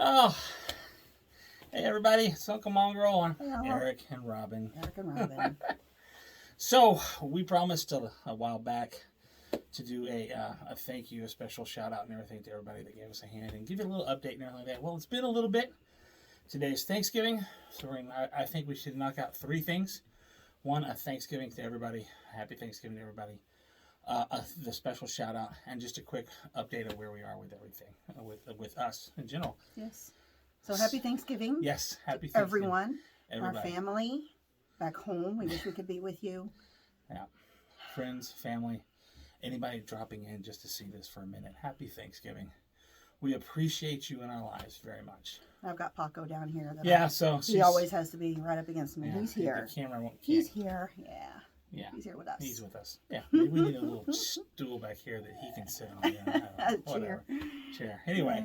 Oh, hey everybody, it's Uncle Mongrel on Hello. Eric and Robin. Eric and Robin. So, we promised a while back to do a thank you, a special shout out and everything to everybody that gave us a hand and give you a little update and everything like that. Well, it's been a little bit. Today's Thanksgiving, so I think we should knock out three things. One, a Thanksgiving to everybody. Happy Thanksgiving to everybody. The special shout out and just a quick update of where we are with everything, with us in general. Yes. So happy Thanksgiving. Yes, happy Thanksgiving. Everyone. Everybody. Our family back home. We wish we could be with you. Yeah. Friends, family, anybody dropping in just to see this for a minute. Happy Thanksgiving. We appreciate you in our lives very much. I've got Paco down here. So he always has to be right up against me. Yeah, He's here. The camera won't. He's here. Yeah. Yeah. He's here with us. He's with us. Yeah. We need a little stool back here that he can sit on. Whatever. Chair. Anyway.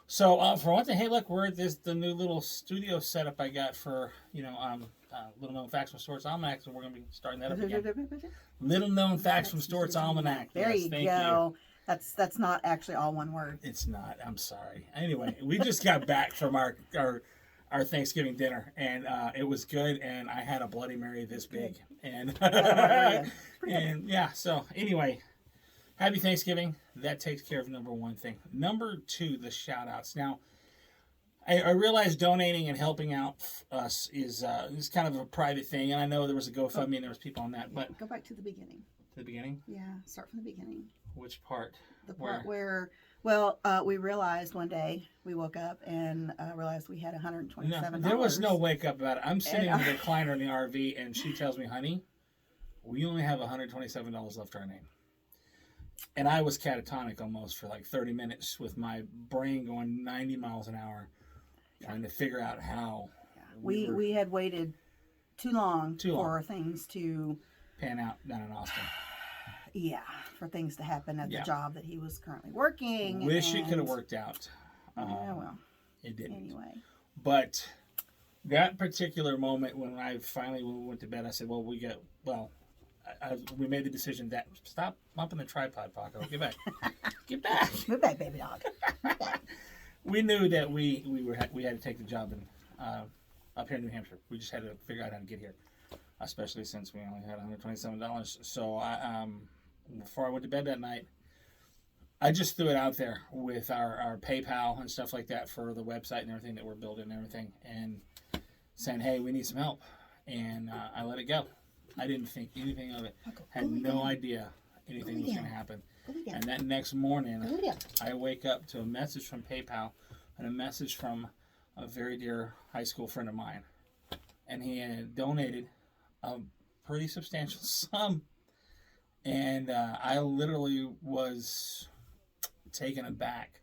So for one thing, hey, look, we're at the new little studio setup I got for Little Known Facts from Stort's Almanac, so we're gonna be starting that up again. Little Known Facts from Stort's Almanac. There you go. That's not actually all one word. It's not. I'm sorry. Anyway, we just got back from our Thanksgiving dinner, and it was good. And I had a Bloody Mary this big, and and yeah. So anyway, happy Thanksgiving. That takes care of number one thing. Number two, the shout outs. Now, I realize donating and helping out us is kind of a private thing, and I know there was a GoFundMe and there was people on that, but go back to the beginning. To the beginning? Yeah, start from the beginning. Which part? The part where we realized one day, we woke up and realized we had $127. No, there was no wake up about it. I'm sitting in the recliner in the RV, and she tells me, honey, we only have $127 left to our name. And I was catatonic almost for like 30 minutes with my brain going 90 miles an hour, trying to figure out how. Yeah. We had waited too long for things to pan out down in Austin. Yeah, for things to happen at the job that he was currently working. Wish it could have worked out. It didn't. Anyway. But that particular moment when I finally went to bed, I said, well, we made the decision that stop bumping the tripod, Paco. Get back. Get back. Move back, baby dog. We knew that we had to take the job up here in New Hampshire. We just had to figure out how to get here, especially since we only had $127. So before I went to bed that night, I just threw it out there with our PayPal and stuff like that for the website and everything that we're building and everything, and saying, hey, we need some help. And I let it go. I didn't think anything of it. Had no idea anything was going to happen. And that next morning, I wake up to a message from PayPal and a message from a very dear high school friend of mine. And he had donated a pretty substantial sum. And I literally was taken aback.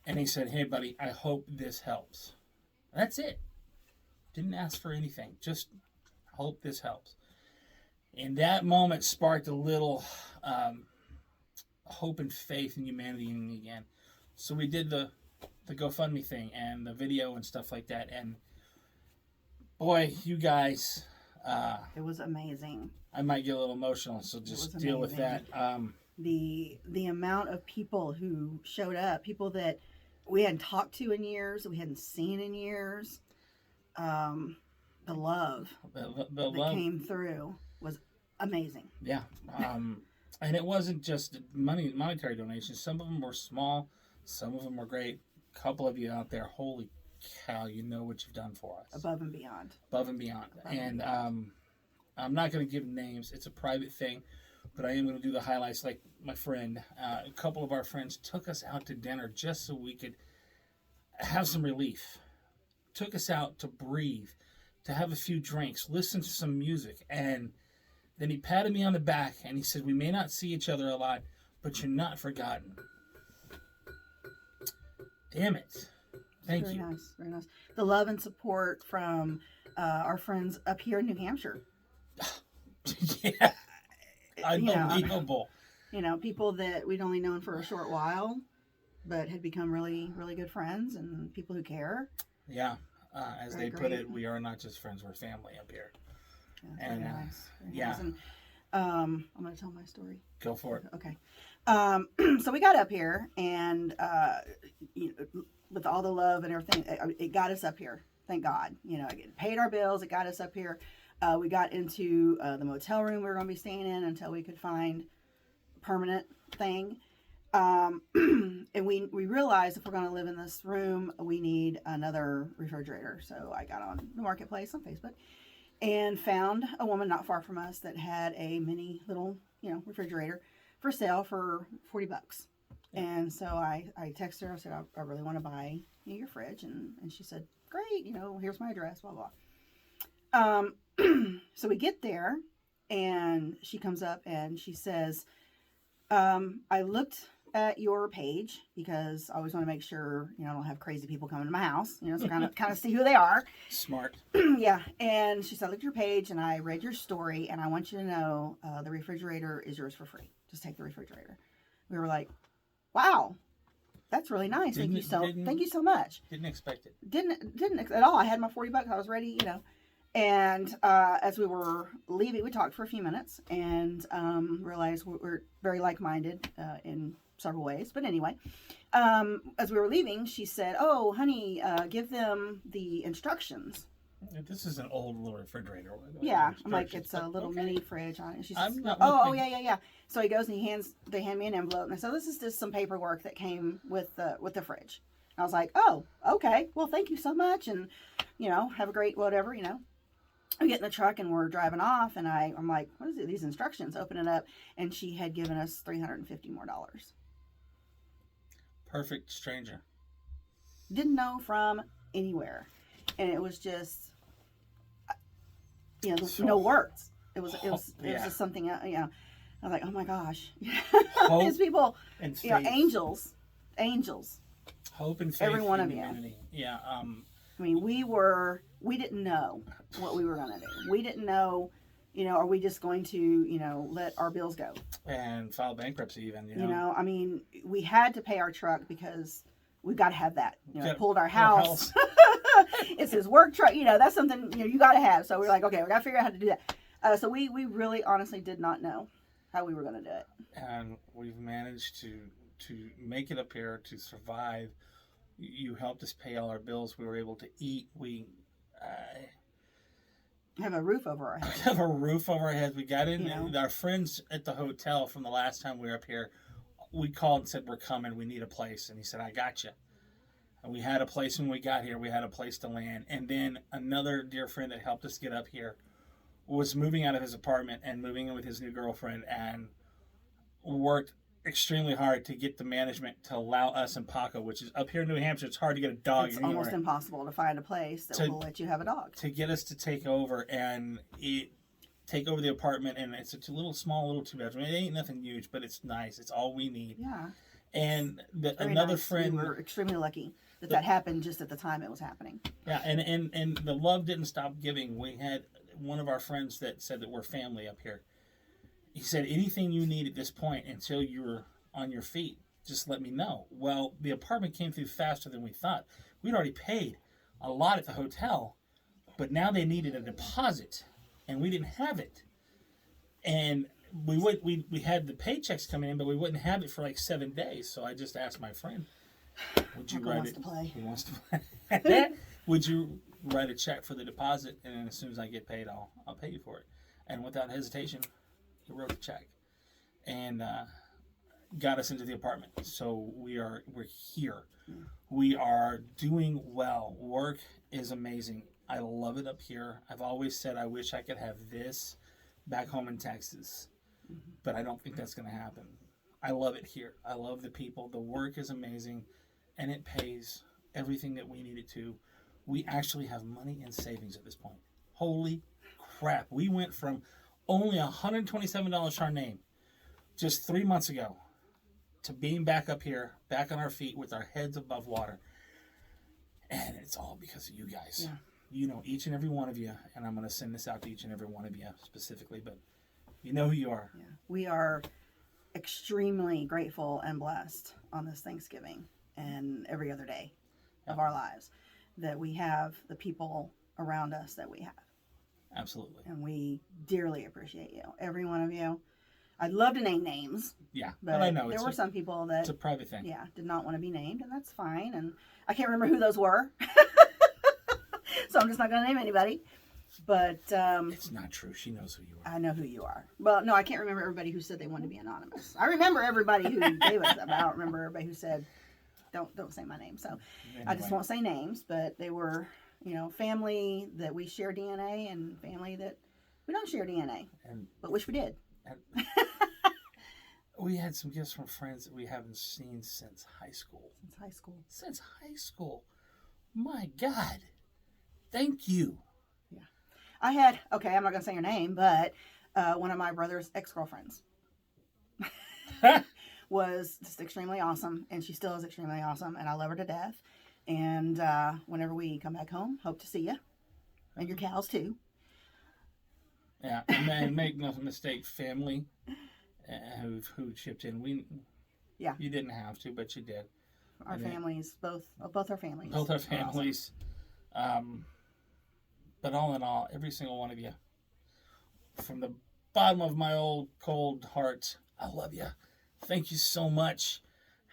And he said, hey, buddy, I hope this helps. That's it. Didn't ask for anything. Just hope this helps. And that moment sparked a little hope and faith in humanity in me again. So we did the GoFundMe thing and the video and stuff like that. And boy, you guys... it was amazing. I might get a little emotional, so just deal with that. The amount of people who showed up, people that we hadn't talked to in years, that we hadn't seen in years, the love that came through was amazing. Yeah. And it wasn't just monetary donations. Some of them were small. Some of them were great. A couple of you out there, holy cow, you know what you've done for us. Above and beyond. I'm not going to give names. It's a private thing. But I am going to do the highlights like my friend. A couple of our friends took us out to dinner just so we could have some relief. Took us out to breathe, to have a few drinks, listen to some music. And then he patted me on the back and he said, we may not see each other a lot, but you're not forgotten. Damn it. Thank you. Very nice. Very nice. The love and support from our friends up here in New Hampshire. Yeah. Unbelievable. People that we'd only known for a short while, but had become really, really good friends and people who care. Yeah. As they put it, we are not just friends, we're family up here. Yeah, and nice. Yeah. Nice. And, I'm going to tell my story. Go for it. Okay. So we got up here and with with all the love and everything, it got us up here. Thank God. You know, it paid our bills. It got us up here. We got into the motel room we were going to be staying in until we could find a permanent thing. And we realized if we're going to live in this room, we need another refrigerator. So I got on the marketplace on Facebook and found a woman not far from us that had a mini little, you know, refrigerator for sale for $40. And so I texted her. I said, I really want to buy your fridge. And she said, great, you know, here's my address, blah, blah. So we get there and she comes up and she says, I looked at your page because I always want to make sure, you know, I don't have crazy people coming to my house, you know, so kind of see who they are. Smart. Yeah. And she said, I looked at your page and I read your story and I want you to know the refrigerator is yours for free. Just take the refrigerator. We were like, wow, that's really nice. Thank you so much. Didn't expect it. Didn't at all. I had my $40. I was ready, you know. And as we were leaving, we talked for a few minutes and realized we're very like-minded in several ways. But anyway, as we were leaving, she said, oh, honey, give them the instructions. This is an old little refrigerator. Yeah, I'm like, it's a little mini fridge on it. She says, yeah. So he goes and they hand me an envelope. And I said, this is just some paperwork that came with the fridge. And I was like, oh, okay. Well, thank you so much. And, you know, have a great whatever, you know. We get in the truck and we're driving off. And I'm like, what is it? These instructions, open it up. And she had given us $350 more. Perfect stranger. Didn't know from anywhere. And it was just, you know, no words. It was just something, you know. I was like, oh my gosh. These people, and you know, angels. Hope and faith. Every one of humanity. you. Yeah. I mean, we didn't know what we were going to do. We didn't know, you know, are we just going to, you know, let our bills go? And file bankruptcy even, you know. I mean, we had to pay our truck because we've got to have that. You know, pulled our house. It's his work truck. You know, that's something, you know, you got to have. So we're like, okay, we got to figure out how to do that. So we really honestly did not know how we were going to do it. And we've managed to make it up here, to survive. You helped us pay all our bills. We were able to eat. We have a roof over our heads. Have a roof over our heads. We got in. You know? Our friends at the hotel from the last time we were up here, we called and said, we're coming. We need a place. And he said, I got you. And we had a place when we got here. We had a place to land. And then another dear friend that helped us get up here was moving out of his apartment and moving in with his new girlfriend and worked extremely hard to get the management to allow us in Paco, which is up here in New Hampshire. It's hard to get a dog. It's almost impossible to find a place that will let you have a dog. To get us to take over and take over the apartment, and it's a small little 2-bedroom. It ain't nothing huge, but it's nice. It's all we need. Yeah. And another friend. We were extremely lucky that happened just at the time it was happening. Yeah, and the love didn't stop giving. We had one of our friends that said that we're family up here. He said, anything you need at this point until you're on your feet, just let me know. Well, the apartment came through faster than we thought. We'd already paid a lot at the hotel, but now they needed a deposit, and we didn't have it. And we had the paychecks coming in, but we wouldn't have it for like 7 days. So I just asked my friend, would you write it? He wants to play. Would you write a check for the deposit, and then as soon as I get paid, I'll pay you for it. And without hesitation, he wrote the check and got us into the apartment. So we're here. We are doing well. Work is amazing. I love it up here. I've always said I wish I could have this back home in Texas, but I don't think that's going to happen. I love it here. I love the people. The work is amazing, and it pays everything that we need it to. We actually have money in savings at this point. Holy crap. We went from only $127 to our name just 3 months ago to being back up here, back on our feet with our heads above water. And it's all because of you guys. Yeah. You know, each and every one of you, and I'm going to send this out to each and every one of you specifically, but you know who you are. Yeah. We are extremely grateful and blessed on this Thanksgiving and every other day of our lives that we have the people around us that we have. Absolutely. And we dearly appreciate you, every one of you. I'd love to name names, Yeah, but I know there were some people that it's a private thing. yeah, did not want to be named, and that's fine. And I can't remember who those were, so I'm just not going to name anybody. But It's not true. She knows who you are. I know who you are. Well, no, I can't remember everybody who said they wanted to be anonymous. I remember everybody who gave us them. I don't remember everybody who said, "Don't say my name." So Anyway. I just won't say names, but they were, family that we share DNA and family that we don't share DNA, but wish we did. And we had some gifts from friends that we haven't seen since high school. Since high school. My God. Thank you. Yeah. I had, okay, I'm not going to say her name, but one of my brother's ex-girlfriends was just extremely awesome, and she still is extremely awesome, and I love her to death. And whenever we come back home, hope to see you. And your cows, too. Yeah, and make no mistake, family who chipped in. You didn't have to, but you did. Our families, both our families. Both our families. Awesome. But all in all, every single one of you, from the bottom of my old cold heart, I love you. Thank you so much.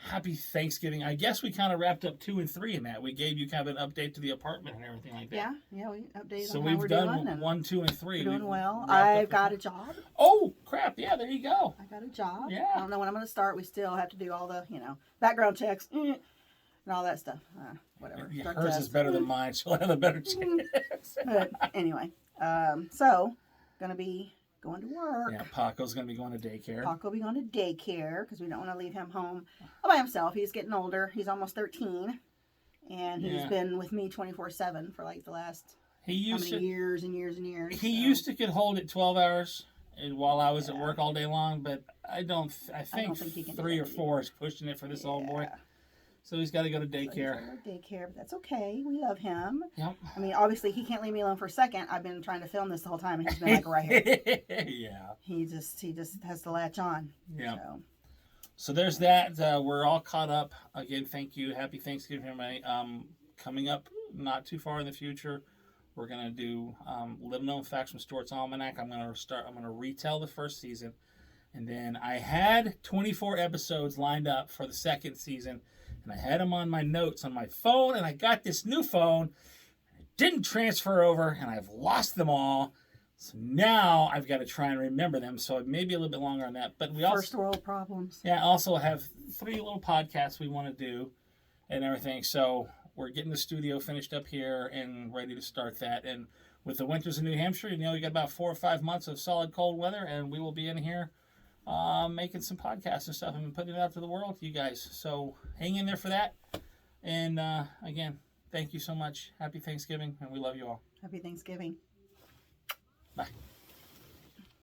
Happy Thanksgiving. I guess we kind of wrapped up 2 and 3 in that. We gave you kind of an update to the apartment and everything like that. Yeah, we updated so on we've how we're done doing. 1, 2, and 3. We're doing We've well. wrapped I've up got a job. Oh, crap. Yeah, there you go. I got a job. Yeah. I don't know when I'm going to start. We still have to do all the, background checks and all that stuff. Whatever. Yeah, Drug hers test. is better than mine. She'll have a better chance. But anyway, so going to be going to work. Yeah, Paco's going to be going to daycare. Paco will be going to daycare because we don't want to leave him home all by himself. He's getting older. He's almost 13. And he's been with me 24/7 for like the last years and years and years. He used to could hold it 12 hours while I was at work all day long, but I think he can 3 or 4 is pushing it for this old boy. So he's got to go to daycare. But that's okay. We love him. Yep. I mean, obviously, he can't leave me alone for a second. I've been trying to film this the whole time, and he's been like right here. Yeah. He just has to latch on. Yeah. So there's that. We're all caught up. Again, thank you. Happy Thanksgiving, everybody. Coming up not too far in the future, we're going to do Little Known Facts from Stewart's Almanac. I'm going to retell the first season. And then I had 24 episodes lined up for the second season. And I had them on my notes on my phone, and I got this new phone. It didn't transfer over, and I've lost them all. So now I've got to try and remember them. So it may be a little bit longer on that. But we also first world problems. Yeah, also have 3 little podcasts we want to do and everything. So we're getting the studio finished up here and ready to start that. And with the winters in New Hampshire, you got about 4 or 5 months of solid cold weather, and we will be in here making some podcasts and stuff and putting it out to the world, you guys. So hang in there for that. And again, thank you so much. Happy Thanksgiving, and we love you all. Happy Thanksgiving.